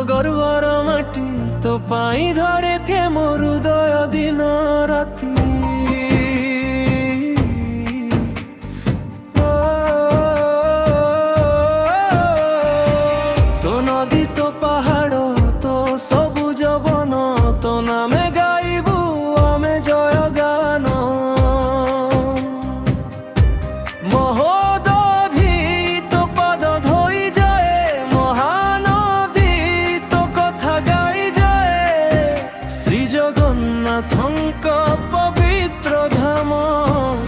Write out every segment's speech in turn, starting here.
গর্বর মাটি তো পাই ধরে কে মোর হৃদয় দিন রাতি তো নদী তো পাহাড় তো সবুজ বন তো নামে গাইবু আমি জয় গান মহোদধি তো পদ ধই যায় মহানদী তো কথা গাই যায় শ্রী জগন্নাথঙ্ক পবিত্র ধাম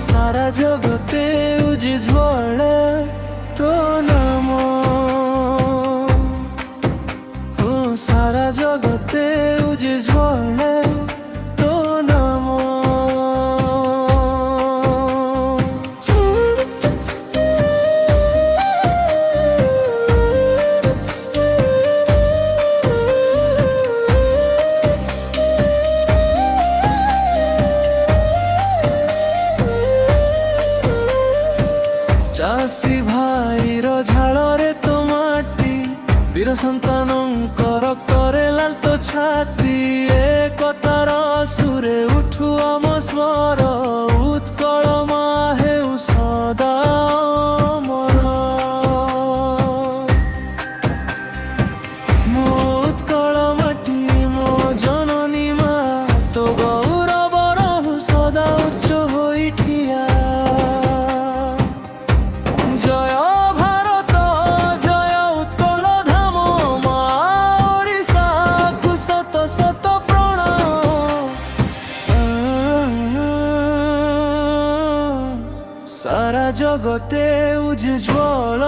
সারা জগতে উজ্জ্বলে তো নাম সারা জগতে উজ্জ্বলে তো নাম চাষী ভাইর ঝাଳରେ তো মাটি বীর সন্তানଙ୍କର করে লাল তো ଛାତି একতার সুরে উঠু ଆମ ସ୍ୱର ଉତ୍କଳ ମା ହେଉ ସଦା ଅମର ମୋ ଉତ୍କଳ ମାଟି ମୋ ଜନନୀ ମା ତୋ ଗୌରବ ରହୁ ସଦା ଉଚ୍ଚ ହୋଇ ଠିଆ জয় ভারত জয় উৎকল ধাম মা ওড়িশাকু শত শত প্রণাম সারা জগতে উজ্জ্বল